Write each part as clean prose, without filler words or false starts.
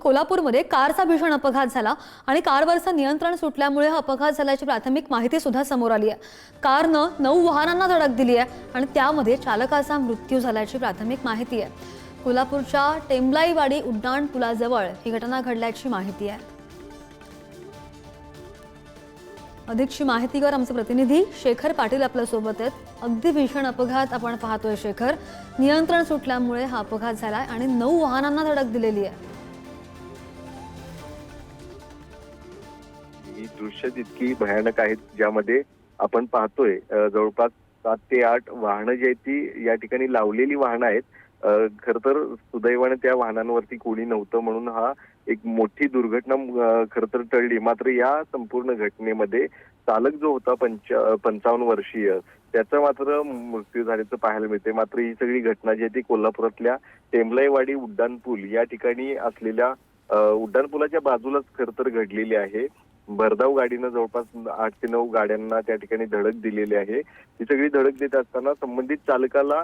कोल्हापूरमध्ये कारचा भीषण अपघात झाला आणि कारवरचं नियंत्रण सुटल्यामुळे हा अपघात झाल्याची प्राथमिक माहिती सुद्धा समोर आली आहे। कारनं 9 वाहनांना धडक दिली आहे आणि त्यामध्ये चालकाचा मृत्यू झाल्याची प्राथमिक माहिती आहे। कोल्हापूरच्या टेंबलाईवाडी उड्डाण पुलाजवळ ही घटना घडल्याची माहिती आहे। अधिकची माहितीवर आमचे प्रतिनिधी शेखर पाटील आपल्या सोबत आहेत। अगदी भीषण अपघात आपण पाहतोय शेखर, नियंत्रण सुटल्यामुळे हा अपघात झालाय आणि 9 वाहनांना धडक दिलेली आहे। ही दृश्य इतकी भयानक आहेत ज्यामध्ये आपण पाहतोय जवळपास 7 ते 8 वाहनं जी आहेत ती या ठिकाणी लावलेली वाहनं आहेत। खर तर सुदैवाने त्या वाहनांवरती कोणी नव्हतं म्हणून हा एक मोठी दुर्घटना खर तर टळली। मात्र या संपूर्ण घटनेमध्ये चालक जो होता 55 वर्षीय त्याचा मात्र मृत्यू झाल्याचं पाहायला मिळते। मात्र ही सगळी घटना जी आहे ती कोल्हापुरातल्या टेंबलाईवाडी उड्डाण पूल या ठिकाणी असलेल्या उड्डाण पुलाच्या बाजूलाच खर तर घडलेली आहे। भरधाव गाडीनं जवळपास 8 ते 9 गाड्यांना त्या ठिकाणी धडक दिलेली आहे। ही सगळी धडक देत असताना संबंधित चालकाला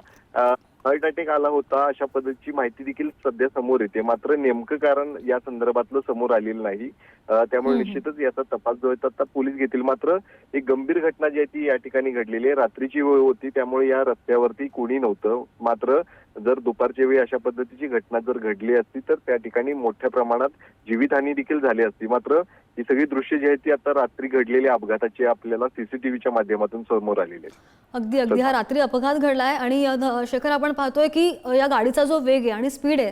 हार्ट अटॅक आला होता अशा पद्धतीची माहिती देखील सध्या समोर येते। मात्र नेमकं कारण या संदर्भातलं समोर आलेलं नाही, त्यामुळे निश्चितच याचा तपास जो आहे आता पोलीस घेतील। मात्र एक गंभीर घटना जी आहे ती या ठिकाणी घडलेली आहे। रात्रीची वेळ होती त्यामुळे या रस्त्यावरती कोणी नव्हतं। मात्र जर दुपारच्या वेळी अशा पद्धतीची घटना जर घडली असती तर त्या ठिकाणी मोठ्या प्रमाणात जीवितहानी देखील झाली असती। मात्र ही सगळी दृश्य जी आहेत ती आता रात्री घडलेल्या अपघाताची आपल्याला सीसीटीव्हीच्या माध्यमातून समोर आलेली आहेत। अगदी अगदी हा रात्री अपघात घडलाय आणि शेखर आपण पाहतोय की या गाडीचा जो वेग आहे आणि स्पीड आहे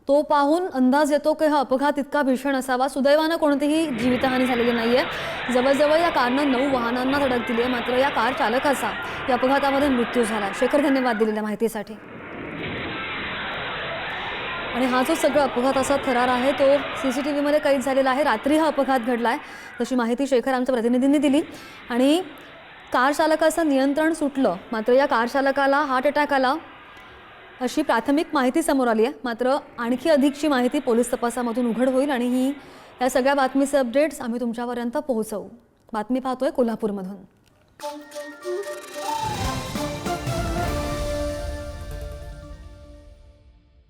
तो पाहून अंदाज येतो की हा अपघात इतका भीषण असावा। सुदैवानं कोणतीही जीवितहानी झालेली नाहीये। जवळजवळ या कारनं 9 वाहनांना धडक दिली आहे, मात्र या कार चालकाचा या अपघातामध्ये मृत्यू झाला। शेखर, धन्यवाद दिलेल्या माहितीसाठी। आणि हा जो सगळा अपघाताचा थरार आहे तो सीसीटीव्हीमध्ये कैद झालेला आहे। रात्री हा अपघात घडलाय तशी माहिती शेखर आमच्या प्रतिनिधींनी दिली आणि कार चालकाचं नियंत्रण सुटलं, मात्र या कार चालकाला हार्ट अटॅक आला अशी प्राथमिक माहिती समोर आली आहे। मात्र आणखी अधिकची माहिती पोलीस तपासामधून उघड होईल आणि या सगळ्या बातमीचे अपडेट्स आम्ही तुमच्यापर्यंत पोहोचवू। बातमी पाहतोय कोल्हापूरमधून।